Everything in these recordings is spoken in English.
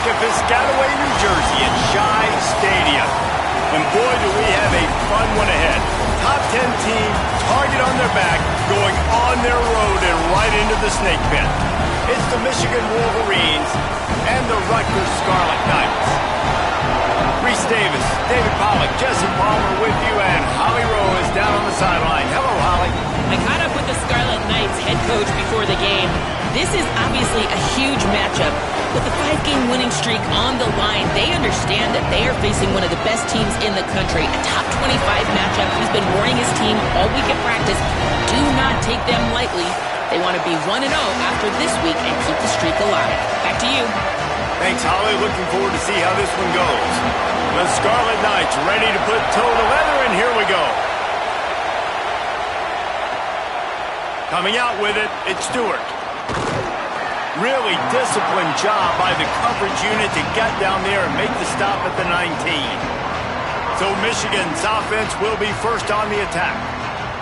at Piscataway, New Jersey at Shai Stadium. And boy, do we have a fun one ahead. Top 10 team, target on their back, going on their road and right into the snake pit. It's the Michigan Wolverines and the Rutgers Scarlet Knights. Reese Davis, David Pollack, Jesse Palmer with you, and Holly Rowe is down on the sideline. Hello, Holly. I caught up with the Scarlet Knights head coach before the game. This is obviously a huge matchup. With the 5-game winning streak on the line, they understand that they are facing one of the best teams in the country. A top 25 matchup. He's been warning his team all week at practice. Do not take them lightly. They want to be 1-0 after this week and keep the streak alive. Back to you. Thanks, Holly. Looking forward to see how this one goes. The Scarlet Knights ready to put toe to leather, and here we go. Coming out with it, it's Stewart. Really disciplined job by the coverage unit to get down there and make the stop at the 19. So Michigan's offense will be first on the attack.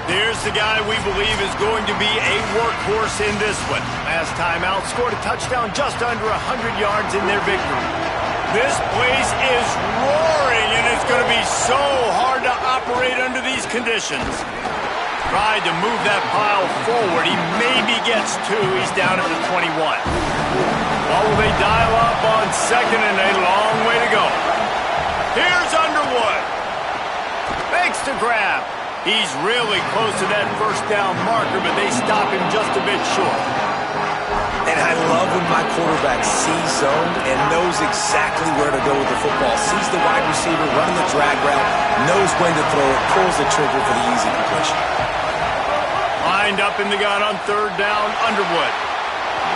There's the guy we believe is going to be a workhorse in this one. Last time out, scored a touchdown just under 100 yards in their victory. This place is roaring, and it's going to be so hard to operate under these conditions. Tried to move that pile forward. He maybe gets two. He's down at the 21. Well, will they dial up on second and a long way to go? Here's Underwood. Makes the grab. He's really close to that first down marker, but they stop him just a bit short. And I love when my quarterback sees zone and knows exactly where to go with the football. Sees the wide receiver running the drag route, knows when to throw it, pulls the trigger for the easy completion. Lined up in the gun on third down, Underwood.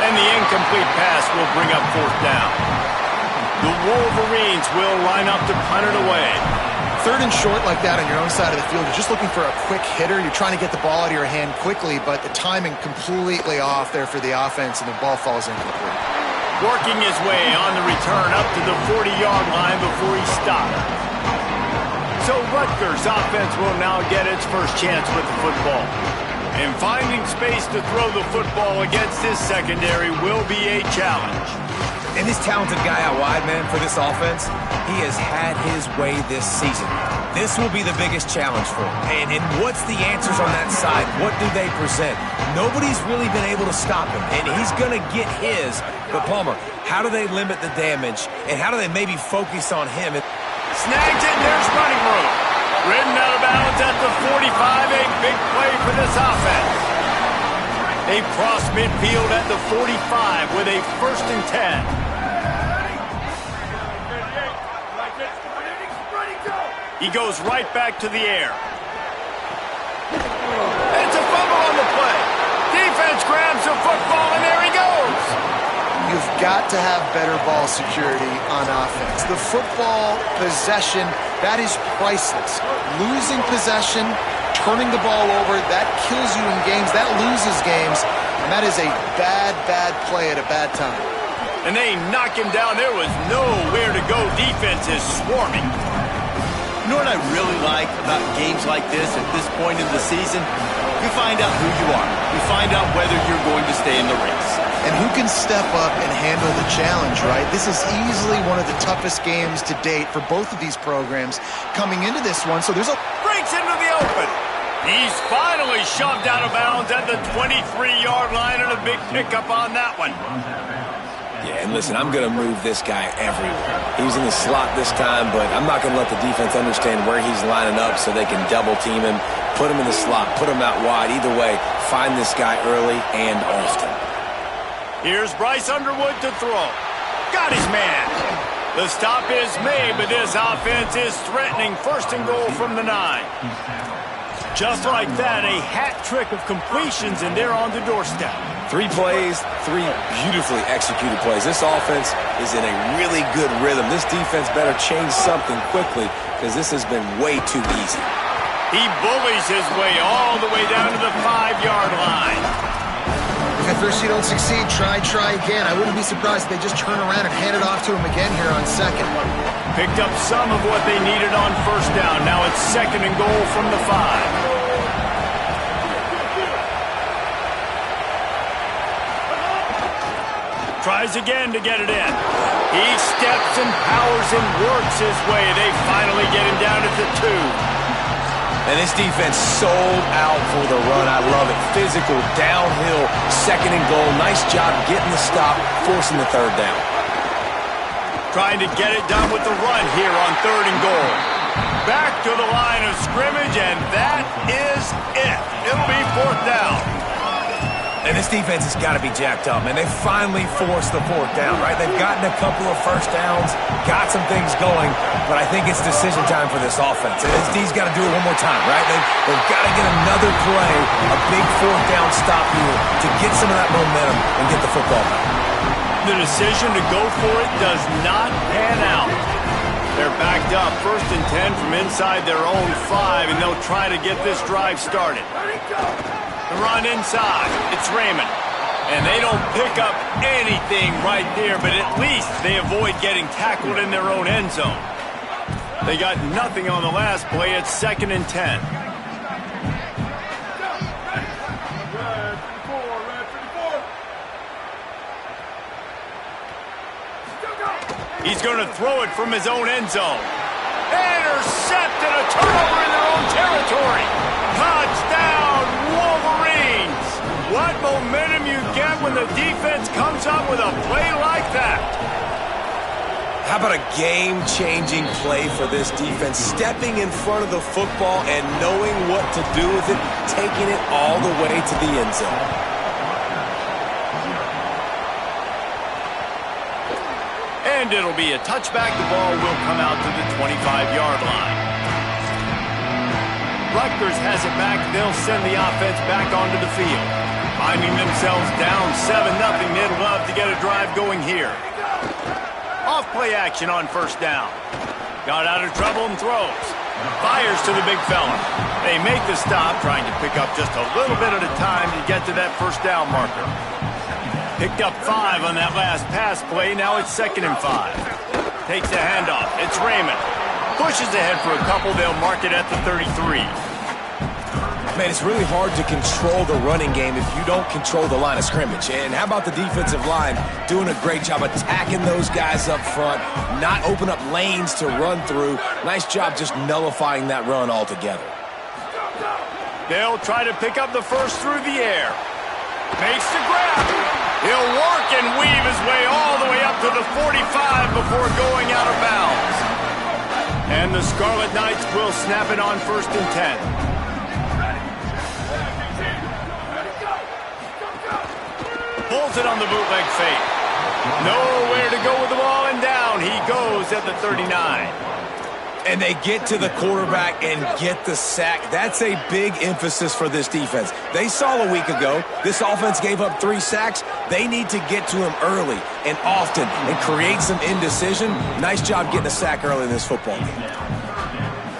And the incomplete pass will bring up fourth down. The Wolverines will line up to punt it away. Third and short like that on your own side of the field, you're just looking for a quick hitter. You're trying to get the ball out of your hand quickly, but the timing completely off there for the offense, and the ball falls incomplete. Working his way on the return up to the 40-yard line before he stopped. So Rutgers' offense will now get its first chance with the football. And finding space to throw the football against this secondary will be a challenge. And this talented guy out wide, man, for this offense, he has had his way this season. This will be the biggest challenge for him. And what's the answers on that side? What do they present? Nobody's really been able to stop him, and he's going to get his. But, Palmer, how do they limit the damage, and how do they maybe focus on him? Snags it, and there's running room. Ridden out of bounds at the 45, a big play for this offense. They cross midfield at the 45 with a 1st and 10. He goes right back to the air. It's a fumble on the play. Defense grabs the football, and there he goes. You've got to have better ball security on offense. The football possession, that is priceless. Losing possession, turning the ball over, that kills you in games, that loses games, and that is a bad, bad play at a bad time. And they knock him down. There was nowhere to go. Defense is swarming. You know what I really like about games like this at this point in the season? You find out who you are. You find out whether you're going to stay in the race. And who can step up and handle the challenge, right? This is easily one of the toughest games to date for both of these programs coming into this one. So there's a... Breaks into the open. He's finally shoved out of bounds at the 23-yard line, and a big pickup on that one. Yeah, and listen, I'm going to move this guy everywhere. He was in the slot this time, but I'm not going to let the defense understand where he's lining up so they can double team him, put him in the slot, put him out wide. Either way, find this guy early and often. Here's Bryce Underwood to throw. Got his man. The stop is made, but this offense is threatening 1st and goal from the 9. Just like that, a hat trick of completions, and they're on the doorstep. 3 plays, 3 beautifully executed plays. This offense is in a really good rhythm. This defense better change something quickly because this has been way too easy. He bullies his way all the way down to the 5-yard line. If at first you don't succeed, try again. I wouldn't be surprised if they just turn around and hand it off to him again here on second. Picked up some of what they needed on 1st down. Now it's 2nd and goal from the 5. Tries again to get it in. He steps and powers and works his way. They finally get him down at the 2. And this defense sold out for the run. I love it. Physical, downhill, 2nd and goal. Nice job getting the stop, forcing the 3rd down. Trying to get it done with the run here on 3rd and goal. Back to the line of scrimmage, and that is it. It'll be 4th down. And this defense has got to be jacked up, man. They finally forced the 4th down, right? They've gotten a couple of first downs, got some things going, but I think it's decision time for this offense. And this D's got to do it one more time, right? They've got to get another play, a big 4th down stop here to get some of that momentum and get the football back. The decision to go for it does not pan out. They're backed up 1st and 10 from inside their own 5, and they'll try to get this drive started. The run inside. It's Raymond. And they don't pick up anything right there, but at least they avoid getting tackled in their own end zone. They got nothing on the last play. It's 2nd and 10. He's going to throw it from his own end zone. Intercepted, a turnover in their own territory. Touchdown, Wolverines. What momentum you get when the defense comes up with a play like that. How about a game-changing play for this defense? Stepping in front of the football and knowing what to do with it, taking it all the way to the end zone. And it'll be a touchback. The ball will come out to the 25-yard line. Rutgers has it back. They'll send the offense back onto the field. Finding themselves down 7-0. They'd love to get a drive going here. Off play action on 1st down. Got out of trouble and throws. Fires to the big fella. They make the stop, trying to pick up just a little bit at a time to get to that 1st down marker. Picked up 5 on that last pass play. Now it's 2nd and 5. Takes the handoff. It's Raymond. Pushes ahead for a couple. They'll mark it at the 33. Man, it's really hard to control the running game if you don't control the line of scrimmage. And how about the defensive line doing a great job attacking those guys up front, not open up lanes to run through. Nice job just nullifying that run altogether. They'll try to pick up the 1st through the air. Makes the grab. He'll work and weave his way all the way up to the 45 before going out of bounds. And the Scarlet Knights will snap it on 1st and 10. Pulls it on the bootleg fake. Nowhere to go with the ball, and down he goes at the 39. And they get to the quarterback and get the sack. That's a big emphasis for this defense. They saw a week ago, this offense gave up 3 sacks. They need to get to him early and often and create some indecision. Nice job getting a sack early in this football game.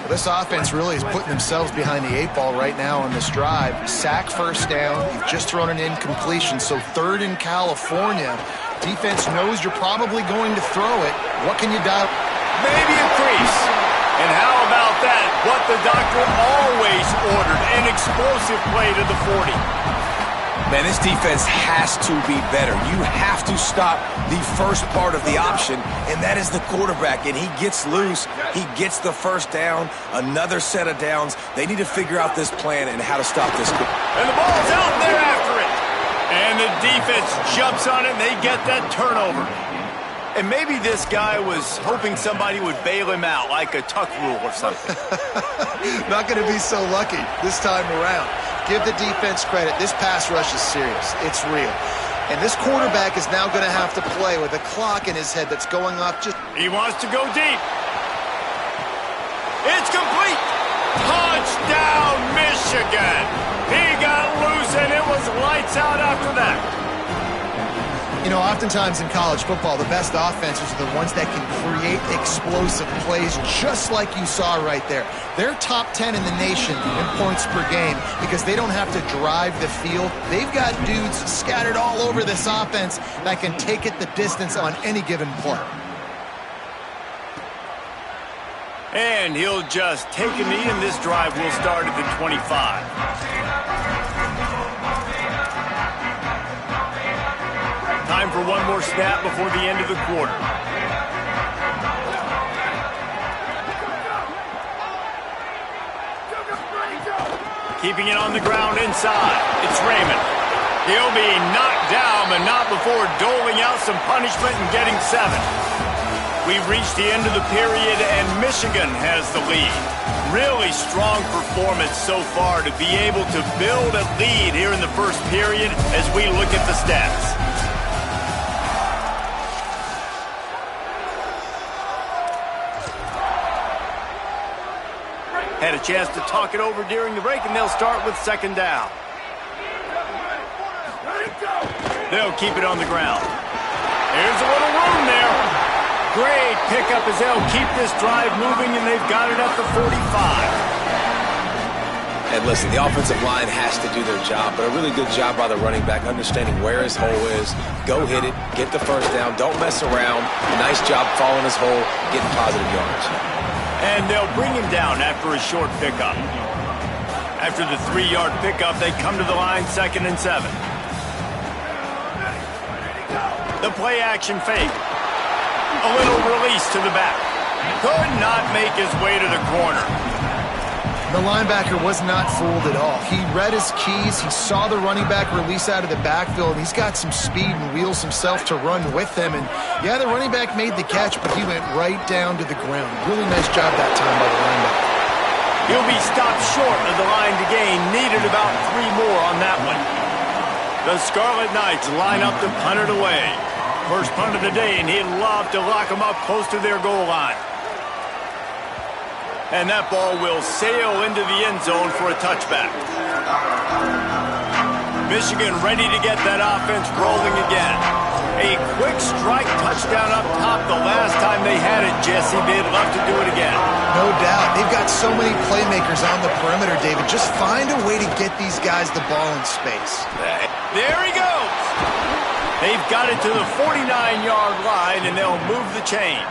Well, this offense really is putting themselves behind the 8 ball right now on this drive. Sack 1st down. You've just thrown an incompletion, so 3rd in California. Defense knows you're probably going to throw it. What can you do? Maybe a crease. And how about that? What the doctor always ordered, an explosive play to the 40. Man, this defense has to be better. You have to stop the first part of the option, and that is the quarterback. And he gets loose. He gets the 1st down, another set of downs. They need to figure out this plan and how to stop this. And the ball's out there after it. And the defense jumps on it, and they get that turnover. And maybe this guy was hoping somebody would bail him out, like a tuck rule or something. Not going to be so lucky this time around. Give the defense credit. This pass rush is serious. It's real. And this quarterback is now going to have to play with a clock in his head that's going off just... He wants to go deep. It's complete. Touchdown, Michigan. He got loose, and it was lights out after that. You know, oftentimes in college football, the best offenses are the ones that can create explosive plays just like you saw right there. They're top 10 in the nation in points per game because they don't have to drive the field. They've got dudes scattered all over this offense that can take it the distance on any given play. And he'll just take a knee, and this drive will start at the 25. Time for one more snap before the end of the quarter. Keeping it on the ground inside. It's Raymond. He'll be knocked down, but not before doling out some punishment and getting 7. We've reached the end of the period, and Michigan has the lead. Really strong performance so far to be able to build a lead here in the first period as we look at the stats. Had a chance to talk it over during the break, and they'll start with 2nd down. They'll keep it on the ground. There's a little room there. Great pickup as they'll keep this drive moving, and they've got it at the 45. And listen, the offensive line has to do their job, but a really good job by the running back understanding where his hole is. Go hit it, get the 1st down, don't mess around. A nice job following his hole, getting positive yards. And they'll bring him down after a short pickup. After the 3-yard pickup, they come to the line 2nd and 7. The play action fake. A little release to the back. Could not make his way to the corner. The linebacker was not fooled at all. He read his keys. He saw the running back release out of the backfield. He's got some speed and wheels himself to run with him. And, yeah, the running back made the catch, but he went right down to the ground. Really nice job that time by the linebacker. He'll be stopped short of the line to gain. Needed about 3 more on that one. The Scarlet Knights line up to punt it away. First punt of the day, and he'd love to lock them up close to their goal line. And that ball will sail into the end zone for a touchback. Michigan ready to get that offense rolling again. A quick strike touchdown up top the last time they had it, Jesse. They'd love to do it again. No doubt. They've got so many playmakers on the perimeter, David. Just find a way to get these guys the ball in space. There he goes. They've got it to the 49-yard line, and they'll move the chains.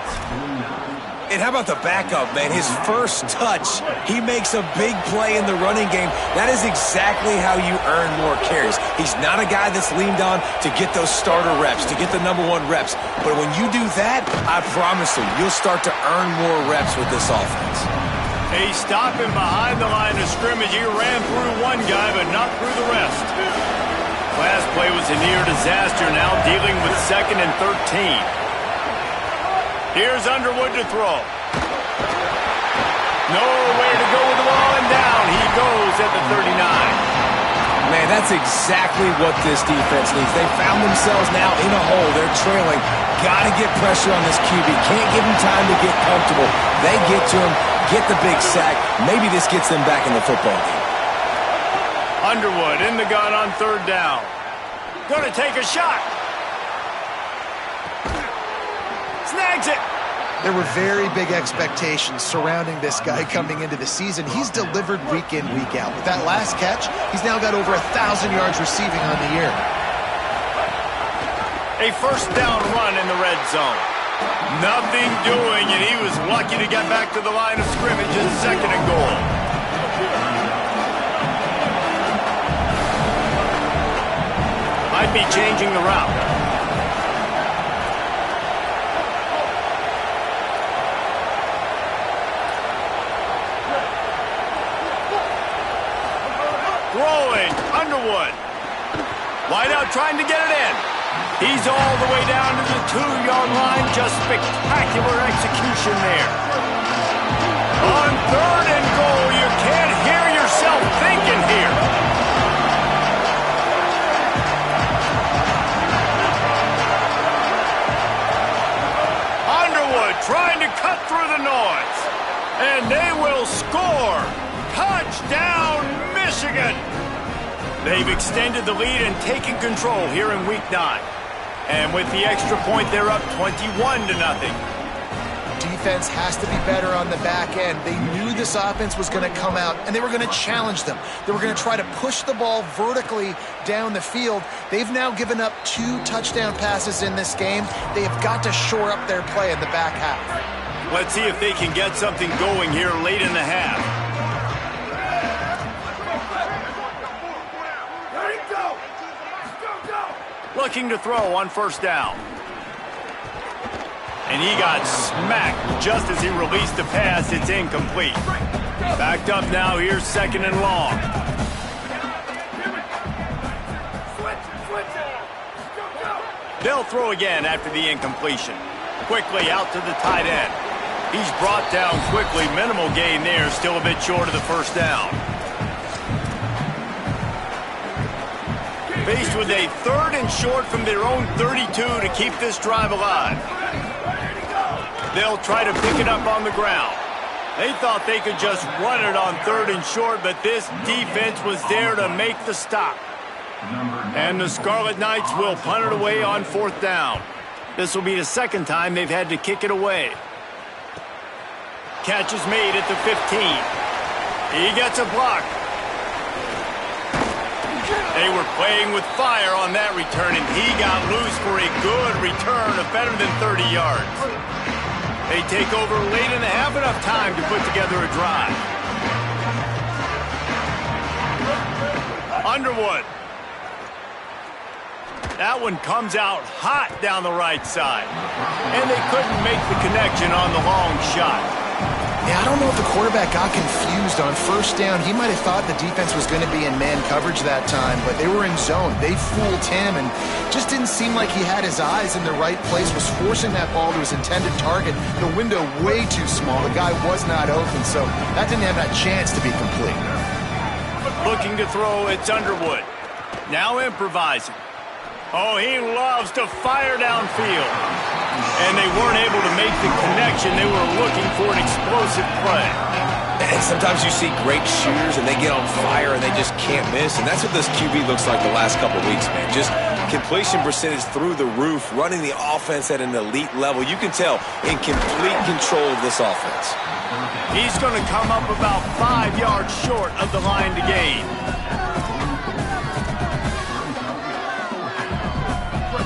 And how about the backup, man? His first touch, he makes a big play in the running game. That is exactly how you earn more carries. He's not a guy that's leaned on to get those starter reps, to get the #1 reps. But when you do that, I promise you, you'll start to earn more reps with this offense. They stop him behind the line of scrimmage. He ran through one guy, but not through the rest. Last play was a near disaster, now dealing with 2nd and 13. Here's Underwood to throw. Nowhere to go with the ball, and down he goes at the 39. Man, that's exactly what this defense needs. They found themselves now in a hole. They're trailing. Got to get pressure on this QB. Can't give him time to get comfortable. They get to him, get the big sack. Maybe this gets them back in the football game. Underwood in the gun on 3rd down. Gonna take a shot. Snags it. There were very big expectations surrounding this guy coming into the season. He's delivered week in, week out. With that last catch, he's now got over 1,000 yards receiving on the year. A 1st down run in the red zone. Nothing doing, and he was lucky to get back to the line of scrimmage in 2nd and goal. Might be changing the route. Throwing, Underwood. Wide out trying to get it in. He's all the way down to the 2-yard line. Just spectacular execution there. On 3rd and goal, you can't hear yourself thinking here. Underwood trying to cut through the noise. And they will score. Touchdown, Michigan! They've extended the lead and taken control here in Week 9. And with the extra point, they're up 21-0. Defense has to be better on the back end. They knew this offense was going to come out, and they were going to challenge them. They were going to try to push the ball vertically down the field. They've now given up 2 touchdown passes in this game. They have got to shore up their play in the back half. Let's see if they can get something going here late in the half. Looking to throw on 1st down. And he got smacked just as he released the pass. It's incomplete. Backed up now. Here's 2nd and long. They'll throw again after the incompletion. Quickly out to the tight end. He's brought down quickly. Minimal gain there. Still a bit short of the first down. Faced with a 3rd and short from their own 32 to keep this drive alive. They'll try to pick it up on the ground. They thought they could just run it on 3rd and short, but this defense was there to make the stop. And the Scarlet Knights will punt it away on 4th down. This will be the 2nd time they've had to kick it away. Catch is made at the 15. He gets a block. They were playing with fire on that return, and he got loose for a good return of better than 30 yards. They take over late in the half, enough time to put together a drive. Underwood. That one comes out hot down the right side. And they couldn't make the connection on the long shot. Yeah, I don't know if the quarterback got confused on 1st down. He might have thought the defense was going to be in man coverage that time, but they were in zone. They fooled him and just didn't seem like he had his eyes in the right place, was forcing that ball to his intended target. The window way too small. The guy was not open, so that didn't have that chance to be complete. Looking to throw, it's Underwood. Now improvising. Oh, he loves to fire downfield. And they weren't able to make the connection. They were looking for an explosive play. And sometimes you see great shooters and they get on fire and they just can't miss. And that's what this QB looks like the last couple weeks, man. Just completion percentage through the roof, running the offense at an elite level. You can tell in complete control of this offense. He's going to come up about 5 yards short of the line to gain.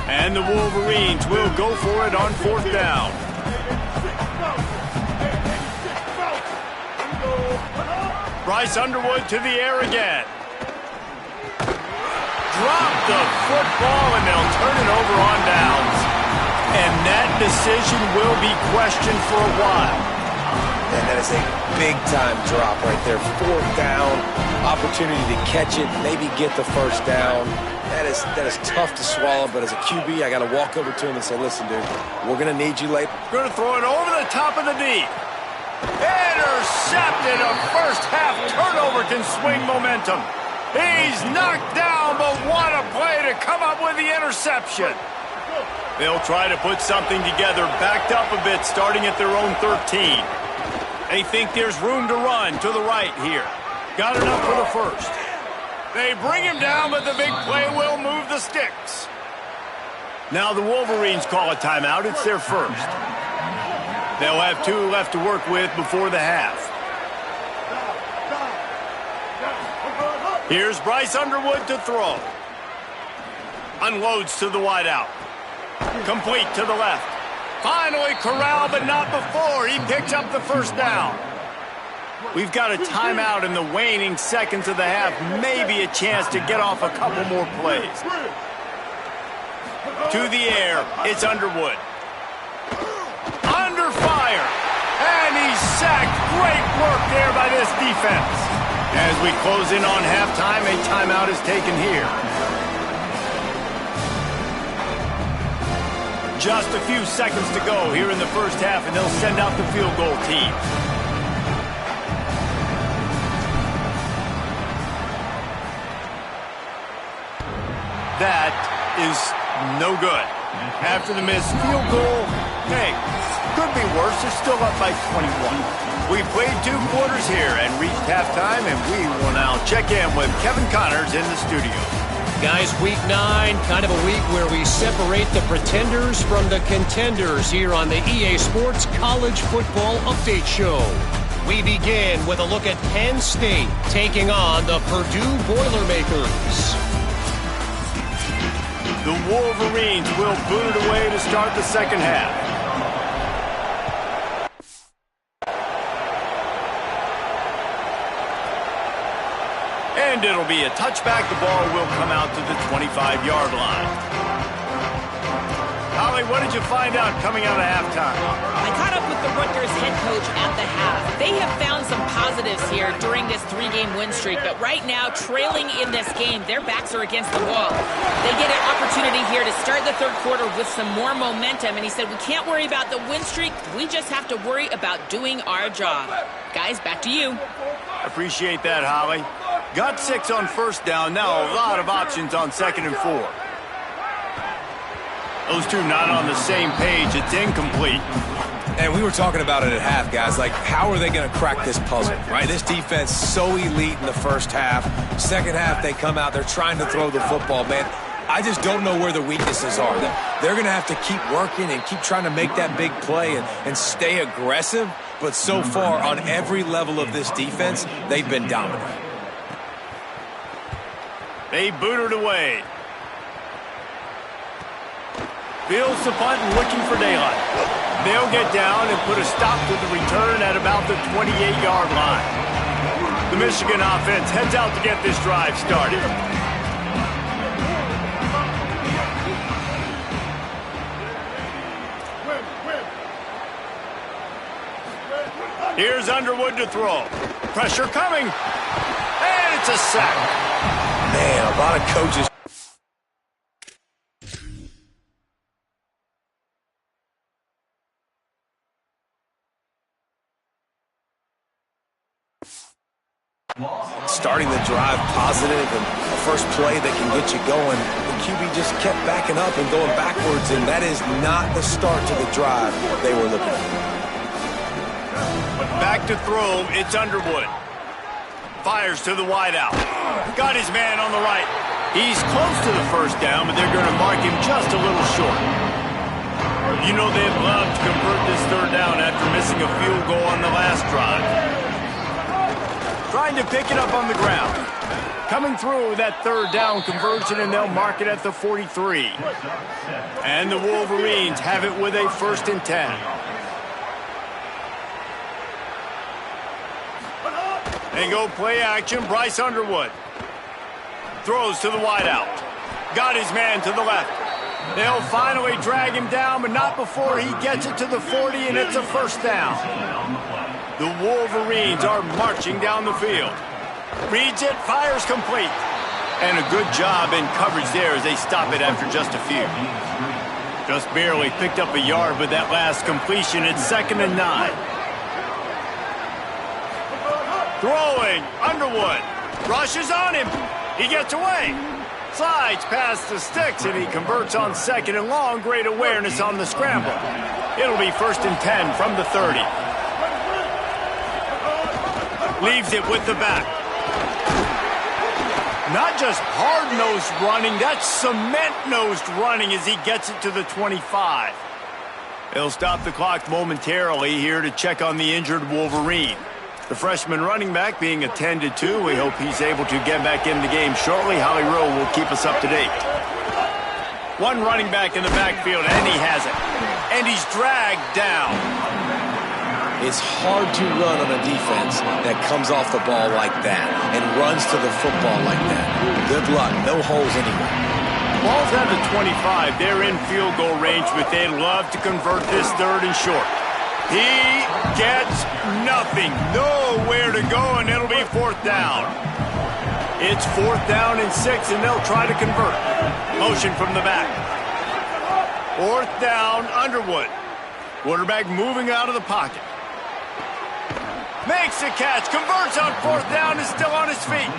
And the Wolverines will go for it on 4th down. Bryce Underwood to the air again. Drop the football, and they'll turn it over on downs. And that decision will be questioned for a while. And that is a big-time drop right there. 4th down, opportunity to catch it, maybe get the 1st down. That is tough to swallow, but as a QB, I got to walk over to him and say, listen, dude, we're going to need you late. Going to throw it over the top of the deep. Intercepted. A first-half turnover can swing momentum. He's knocked down, but what a play to come up with the interception. They'll try to put something together, backed up a bit, starting at their own 13. They think there's room to run to the right here. Got enough for the 1st. They bring him down, but the big play will move the sticks. Now the Wolverines call a timeout. It's their 1st. They'll have 2 left to work with before the half. Here's Bryce Underwood to throw. Unloads to the wideout. Complete to the left. Finally corralled, but not before. He picks up the 1st down. We've got a timeout in the waning seconds of the half. Maybe a chance to get off a couple more plays. To the air, it's Underwood. Under fire. And he's sacked. Great work there by this defense. As we close in on halftime, a timeout is taken here. Just a few seconds to go here in the 1st half, and they'll send out the field goal team. That is no good. After the missed field goal, hey, could be worse. They're still up by 21. We played 2 quarters here and reached halftime, and we will now check in with Kevin Connors in the studio. Guys, week 9, kind of a week where we separate the pretenders from the contenders here on the EA Sports College Football Update Show. We begin with a look at Penn State taking on the Purdue Boilermakers. The Wolverines will boot it away to start the 2nd half. And it'll be a touchback. The ball will come out to the 25-yard line. Holly, what did you find out coming out of halftime? I caught up with the Rutgers head coach at the half. They have found some positives here during this 3-game win streak, but right now, trailing in this game, their backs are against the wall. They get an opportunity here to start the third quarter with some more momentum, and he said, we can't worry about the win streak, we just have to worry about doing our job. Guys, back to you. Appreciate that, Holly. Got 6 on first down, now a lot of options on 2nd and 4. Those two not on the same page. It's incomplete. And we were talking about it at half, guys. Like, how are they going to crack this puzzle, right? This defense so elite in the first half. Second half, they come out. They're trying to throw the football, man. I just don't know where the weaknesses are. They're going to have to keep working and keep trying to make that big play and stay aggressive. But so far, on every level of this defense, they've been dominant. They boot it away. Fields the punt and looking for daylight. They'll get down and put a stop to the return at about the 28-yard line. The Michigan offense heads out to get this drive started. Here's Underwood to throw. Pressure coming. And it's a sack. Man, a lot of coaches. Starting the drive positive and a first play that can get you going. The QB just kept backing up and going backwards, and that is not the start to the drive they were looking for. Back to throw, it's Underwood. Fires to the wideout. Got his man on the right. He's close to the first down, but they're going to mark him just a little short. You know they'd love to convert this third down after missing a field goal on the last drive. Trying to pick it up on the ground. Coming through with that third down conversion, and they'll mark it at the 43. And the Wolverines have it with a 1st and 10. They go play action. Bryce Underwood throws to the wideout. Got his man to the left. They'll finally drag him down, but not before he gets it to the 40, and it's a 1st down. The Wolverines are marching down the field. Reads it, fires complete. And a good job in coverage there as they stop it after just a few. Just barely picked up a yard with that last completion. It's 2nd and 9. Throwing, Underwood. Rushes on him. He gets away. Slides past the sticks, and he converts on 2nd and long. Great awareness on the scramble. It'll be 1st and 10 from the 30. Leaves it with the back. Not just hard-nosed running, that's cement-nosed running as he gets it to the 25. They'll stop the clock momentarily here to check on the injured Wolverine. The freshman running back being attended to. We hope he's able to get back in the game shortly. Holly Rowe will keep us up to date. One running back in the backfield, and he has it. And he's dragged down. It's hard to run on a defense that comes off the ball like that and runs to the football like that. Good luck. No holes anywhere. Ball's at the 25. They're in field goal range, but they'd love to convert this 3rd and short. He gets nothing. Nowhere to go, and it'll be 4th down. It's 4th down and 6, and they'll try to convert. Motion from the back. 4th down, Underwood. Quarterback moving out of the pocket. Makes the catch, converts on 4th down, is still on his feet.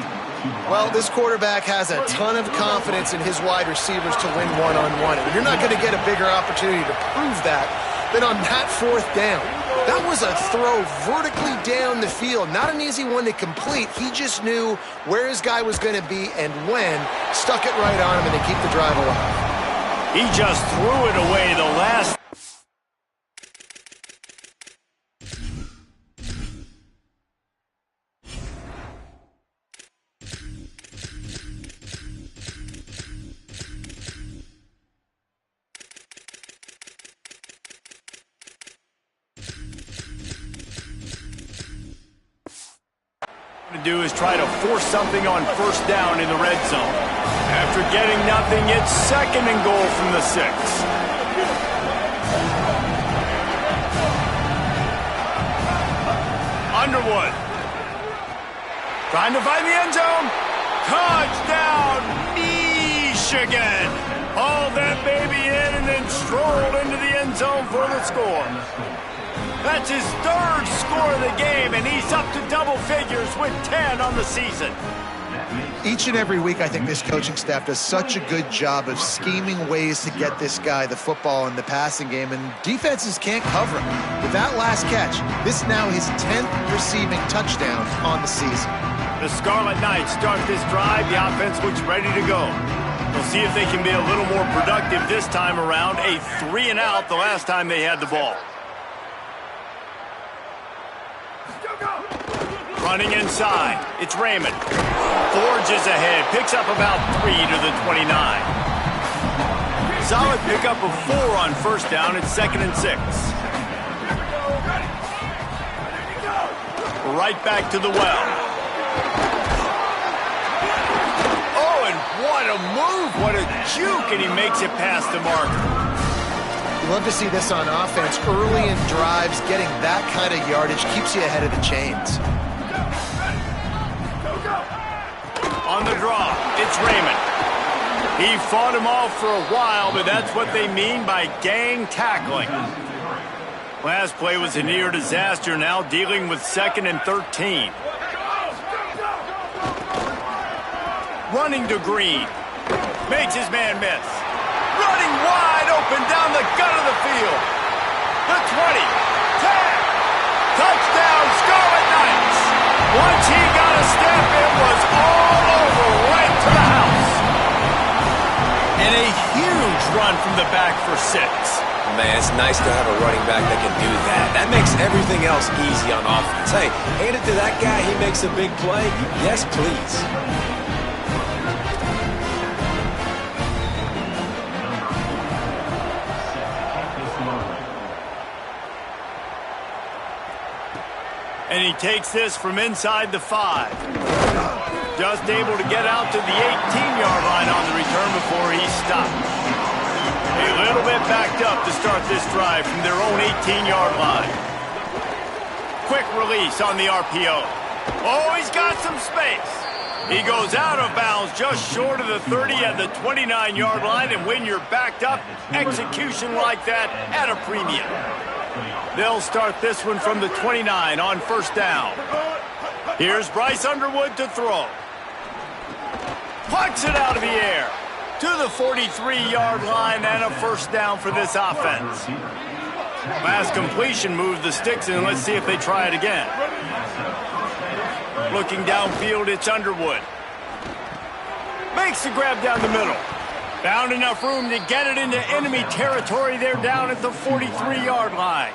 Well, this quarterback has a ton of confidence in his wide receivers to win one-on-one. And you're not going to get a bigger opportunity to prove that than on that 4th down. That was a throw vertically down the field. Not an easy one to complete. He just knew where his guy was going to be and when. Stuck it right on him and to keep the drive alive. He just threw it away the last. To do is try to force something on 1st down in the red zone. After getting nothing, it's 2nd and goal from the 6. Underwood. Trying to find the end zone. Touchdown, Michigan. Hauled that baby in and then strolled into the end zone for the score. That's his third score of the game, and he's up to double figures with 10 on the season. Each and every week, I think this coaching staff does such a good job of scheming ways to get this guy the football in the passing game, and defenses can't cover him. With that last catch, this is now his 10th receiving touchdown on the season. The Scarlet Knights start this drive. The offense looks ready to go. We'll see if they can be a little more productive this time around. A 3-and-out the last time they had the ball. Running inside, it's Raymond. Forges ahead, picks up about 3 to the 29. Solid pickup of 4 on first down. It's 2nd and 6. Right back to the well. Oh, and what a move, what a juke, and he makes it past the marker. You love to see this on offense. Early in drives, getting that kind of yardage keeps you ahead of the chains. On the draw, it's Raymond. He fought him off for a while, but that's what they mean by gang tackling. Last play was a near disaster, now dealing with 2nd and 13. Running to Green. Makes his man miss. Running wide open down the gut of the field. The 20. 10. Touchdown, Scarlet Knights. Once he got a step, it was all over right to the house. And a huge run from the back for 6. Man, it's nice to have a running back that can do that. That makes everything else easy on offense. Hey, hand it to that guy, he makes a big play. Yes, please. And he takes this from inside the 5. Just able to get out to the 18-yard line on the return before he stopped. A little bit backed up to start this drive from their own 18-yard line. Quick release on the RPO. Oh, he's got some space. He goes out of bounds just short of the 30 at the 29-yard line, and when you're backed up, execution like that at a premium. They'll start this one from the 29 on first down. Here's Bryce Underwood to throw. Plucks it out of the air to the 43-yard line and a first down for this offense. Last completion moved the sticks, and let's see if they try it again. Looking downfield, it's Underwood. Makes the grab down the middle. Found enough room to get it into enemy territory. They're down at the 43-yard line.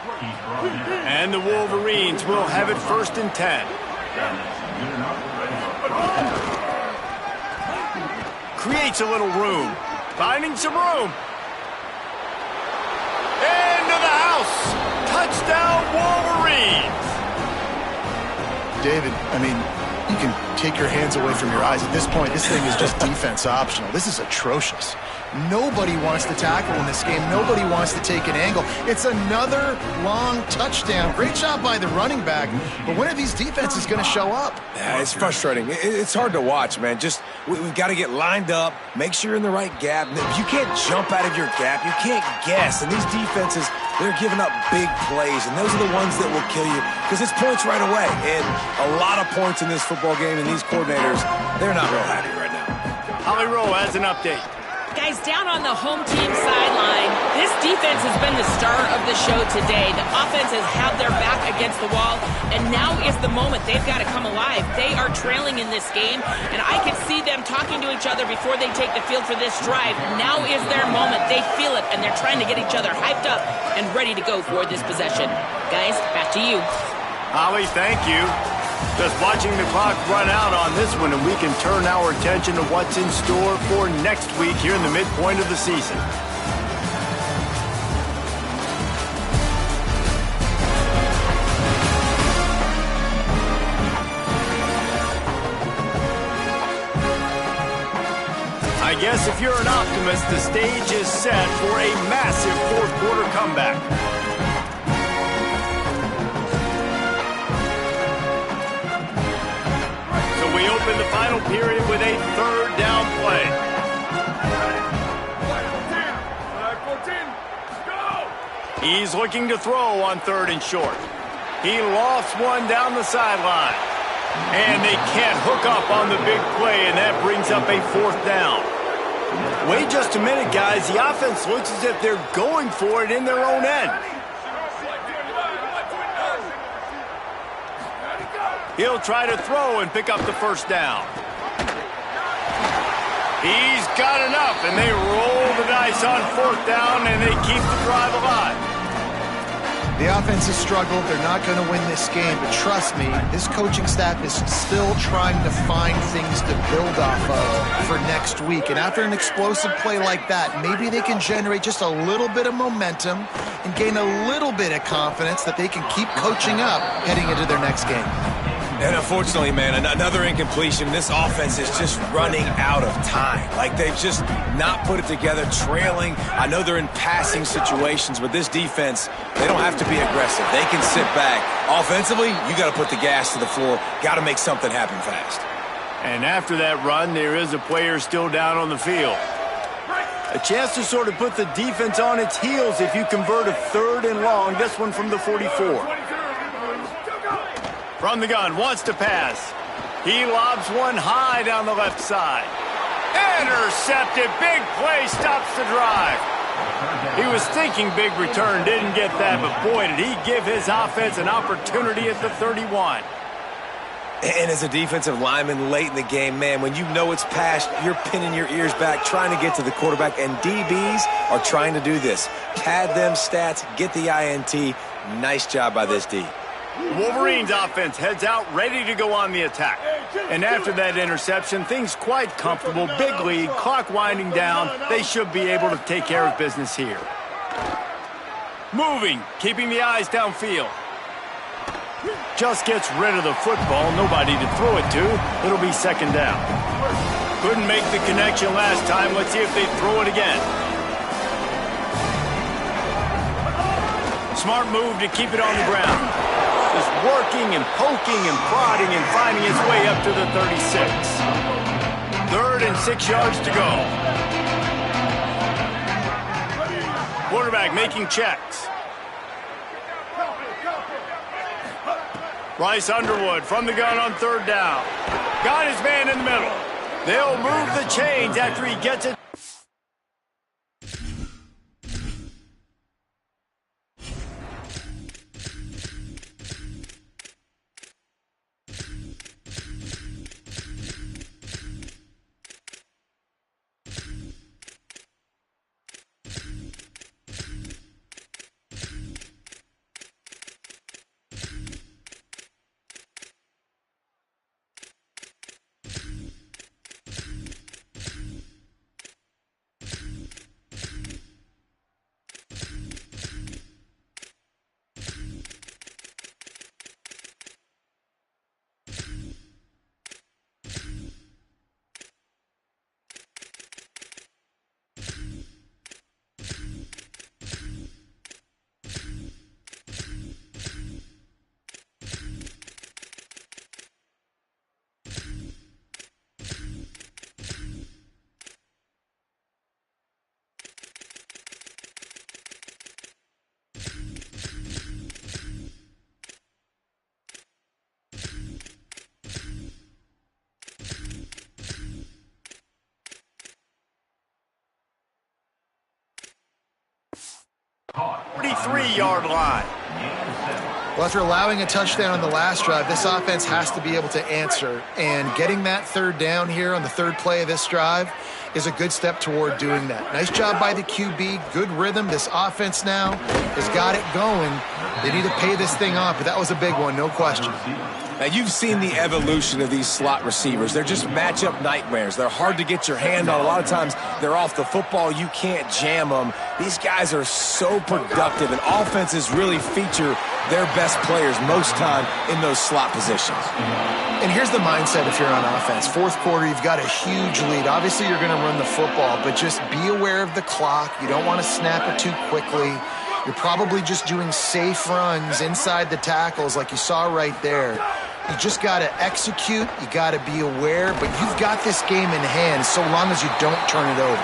And the Wolverines will have it 1st and 10. Creates a little room. Finding some room. Into the house. Touchdown, Wolverines. David, I mean, you can take your hands away from your eyes. At this point, this thing is just defense optional. This is atrocious. Nobody wants to tackle in this game. Nobody wants to take an angle. It's another long touchdown. Great job by the running back. But when are these defenses going to show up? Yeah, it's frustrating. It's hard to watch, man. Just, we've got to get lined up, make sure you're in the right gap. You can't jump out of your gap. You can't guess. And these defenses, they're giving up big plays, and those are the ones that will kill you because it's points right away. And a lot of points in this football game, and these coordinators, they're not real happy right now. Holly Rowe has an update. Guys, down on the home team sideline, this defense has been the star of the show today. The offense has had their back against the wall, and now is the moment. They've got to come alive. They are trailing in this game, and I can see them talking to each other before they take the field for this drive. Now is their moment. They feel it, and they're trying to get each other hyped up and ready to go for this possession. Guys, back to you. Holly, thank you. Just watching the clock run out on this one, and we can turn our attention to what's in store for next week here in the midpoint of the season. I guess if you're an optimist, the stage is set for a massive fourth-quarter comeback. So we open the final period with a third down play. He's looking to throw on 3rd and short. He lofts one down the sideline. And they can't hook up on the big play, and that brings up a 4th down. Wait just a minute, guys. The offense looks as if they're going for it in their own end. He'll try to throw and pick up the 1st down. He's got enough, and they roll the dice on 4th down, and they keep the drive alive. The offense has struggled. They're not going to win this game, but trust me, this coaching staff is still trying to find things to build off of for next week. And after an explosive play like that, maybe they can generate just a little bit of momentum and gain a little bit of confidence that they can keep coaching up heading into their next game. And unfortunately, man, another incompletion. This offense is just running out of time. Like, they've just not put it together, trailing. I know they're in passing situations, but this defense, they don't have to be aggressive. They can sit back. Offensively, you got to put the gas to the floor. Got to make something happen fast. And after that run, there is a player still down on the field. A chance to sort of put the defense on its heels if you convert a 3rd and long. This one from the 44. From the gun, wants to pass. He lobs one high down the left side. Intercepted. Big play, stops the drive. He was thinking big return, didn't get that, but boy, did he give his offense an opportunity at the 31. And as a defensive lineman late in the game, man, when you know it's past, you're pinning your ears back, trying to get to the quarterback, and DBs are trying to do this. Pad them stats, get the INT. Nice job by this D. Wolverines offense heads out, ready to go on the attack. And after that interception, things quite comfortable. Big lead, clock winding down. They should be able to take care of business here. Moving, keeping the eyes downfield. Just gets rid of the football, nobody to throw it to. It'll be 2nd down. Couldn't make the connection last time. Let's see if they throw it again. Smart move to keep it on the ground. Just working and poking and prodding and finding his way up to the 36. 3rd and 6 yards to go. Quarterback making checks. Bryce Underwood from the gun on 3rd down. Got his man in the middle. They'll move the chains after he gets it. Yard line. Well, after allowing a touchdown on the last drive, this offense has to be able to answer. And getting that 3rd down here on the 3rd play of this drive is a good step toward doing that. Nice job by the QB. Good rhythm. This offense now has got it going. They need to pay this thing off, but that was a big one, no question. Now, you've seen the evolution of these slot receivers. They're just matchup nightmares. They're hard to get your hand on. A lot of times, they're off the football. You can't jam them. These guys are so productive, and offenses really feature their best players most time in those slot positions. And here's the mindset if you're on offense. Fourth quarter, you've got a huge lead. Obviously, you're going to run the football, but just be aware of the clock. You don't want to snap it too quickly. You're probably just doing safe runs inside the tackles like you saw right there. You just got to execute. You got to be aware, but you've got this game in hand so long as you don't turn it over.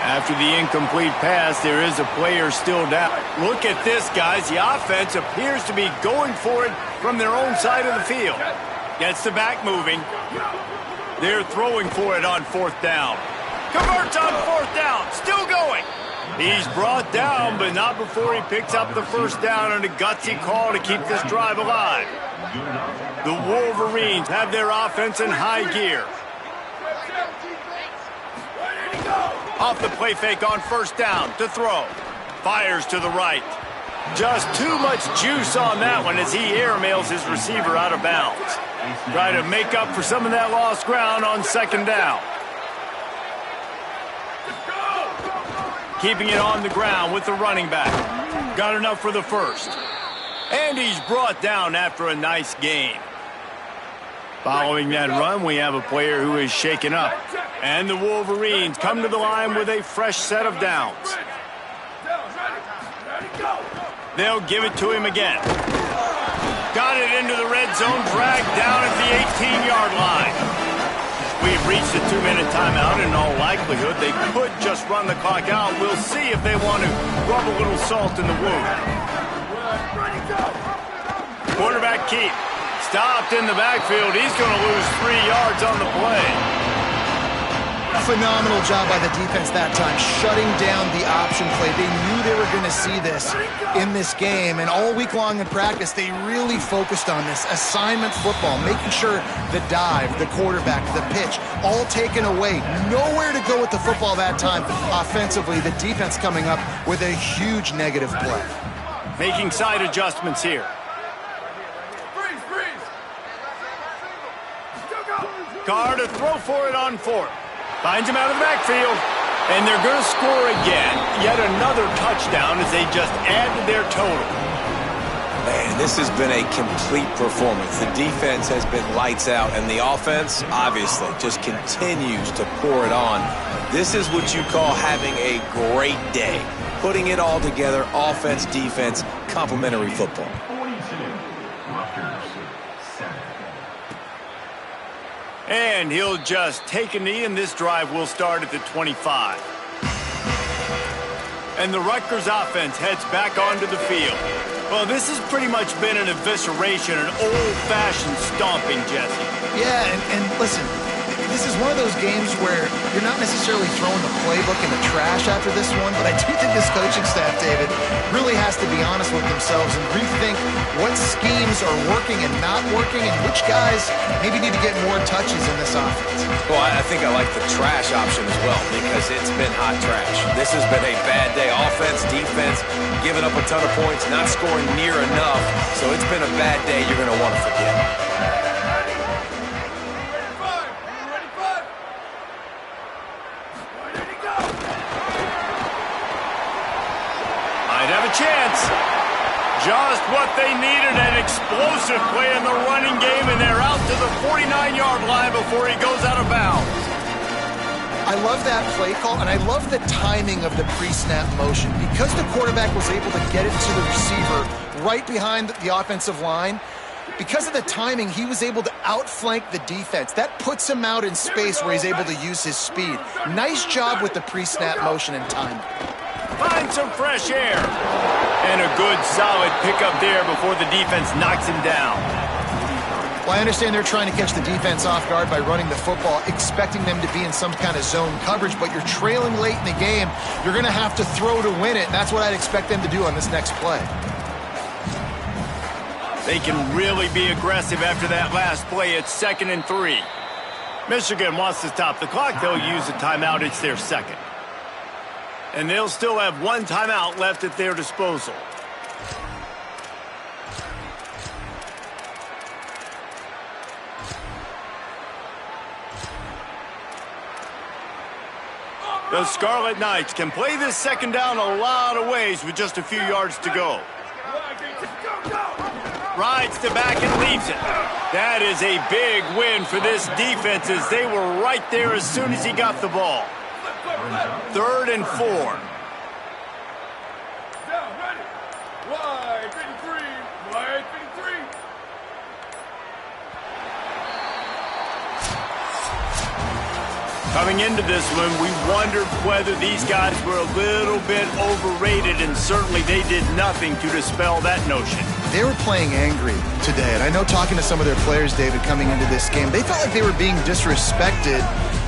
After the incomplete pass, there is a player still down. Look at this, guys. The offense appears to be going for it from their own side of the field. Gets the back moving. They're throwing for it on fourth down. Converts on fourth down. Still going. He's brought down, but not before he picks up the first down and a gutsy call to keep this drive alive. The Wolverines have their offense in high gear. Off the play fake on first down to throw. Fires to the right. Just too much juice on that one as he airmails his receiver out of bounds. Try to make up for some of that lost ground on second down. Keeping it on the ground with the running back. Got enough for the first. And he's brought down after a nice gain. Following that run, we have a player who is shaken up. And the Wolverines come to the line with a fresh set of downs. They'll give it to him again. Got it into the red zone, dragged down at the 18-yard line. We've reached a 2-minute timeout, and in all likelihood, they could just run the clock out. We'll see if they want to rub a little salt in the wound. Quarterback keep. Stopped in the backfield. He's going to lose 3 yards on the play. Phenomenal job by the defense that time, shutting down the option play. They knew they were going to see this in this game, and all week long in practice, they really focused on this assignment football, making sure the dive, the quarterback, the pitch, all taken away. Nowhere to go with the football that time offensively. The defense coming up with a huge negative play. Making side adjustments here. Carr to throw for it on fourth. Finds him out of the backfield. And they're going to score again. Yet another touchdown as they just add to their total. Man, this has been a complete performance. The defense has been lights out, and the offense, obviously, just continues to pour it on. This is what you call having a great day. Putting it all together, offense, defense, complementary football. And he'll just take a knee, and this drive will start at the 25. And the Rutgers offense heads back onto the field. Well, this has pretty much been an evisceration, an old-fashioned stomping, Jesse. Yeah, and listen, this is one of those games where you're not necessarily throwing the playbook in the trash after this one, but I do think this coaching staff, David, really has to be honest with themselves and rethink what schemes are working and not working and which guys maybe need to get more touches in this offense. Well, I think I like the trash option as well because it's been hot trash. This has been a bad day. Offense, defense, giving up a ton of points, not scoring near enough. So it's been a bad day you're going to want to forget. Chance. Just what they needed, an explosive play in the running game, and they're out to the 49-yard line before he goes out of bounds. I love that play call, and I love the timing of the pre-snap motion. Because the quarterback was able to get it to the receiver right behind the offensive line, because of the timing, he was able to outflank the defense. That puts him out in space where he's able to use his speed. Nice job with the pre-snap motion and timing. Find some fresh air. And a good, solid pickup there before the defense knocks him down. Well, I understand they're trying to catch the defense off guard by running the football, expecting them to be in some kind of zone coverage, but you're trailing late in the game. You're going to have to throw to win it, and that's what I'd expect them to do on this next play. They can really be aggressive after that last play. It's 2nd and 3. Michigan wants to stop the clock. They'll use a timeout. It's their second. And they'll still have one timeout left at their disposal. The Scarlet Knights can play this second down a lot of ways with just a few yards to go. Rides to back and leaves it. That is a big win for this defense as they were right there as soon as he got the ball. 3rd and 4. Down, ready. Wide 53. Wide 53. Coming into this one, we wondered whether these guys were a little bit overrated, and certainly they did nothing to dispel that notion. They were playing angry today, and I know talking to some of their players, David, coming into this game, they felt like they were being disrespected.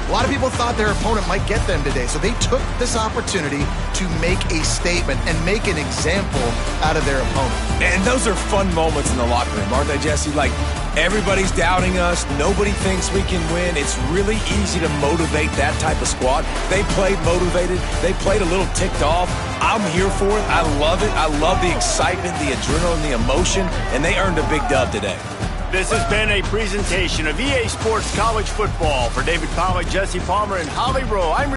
A lot of people thought their opponent might get them today, so they took this opportunity to make a statement and make an example out of their opponent. And those are fun moments in the locker room, aren't they, Jesse? Like, everybody's doubting us. Nobody thinks we can win. It's really easy to motivate that type of squad. They played motivated. They played a little ticked off. I'm here for it. I love it. I love the excitement, the adrenaline, the emotion, and they earned a big dub today. This has been a presentation of EA Sports College Football. For David Pollack, Jesse Palmer, and Holly Rowe, I'm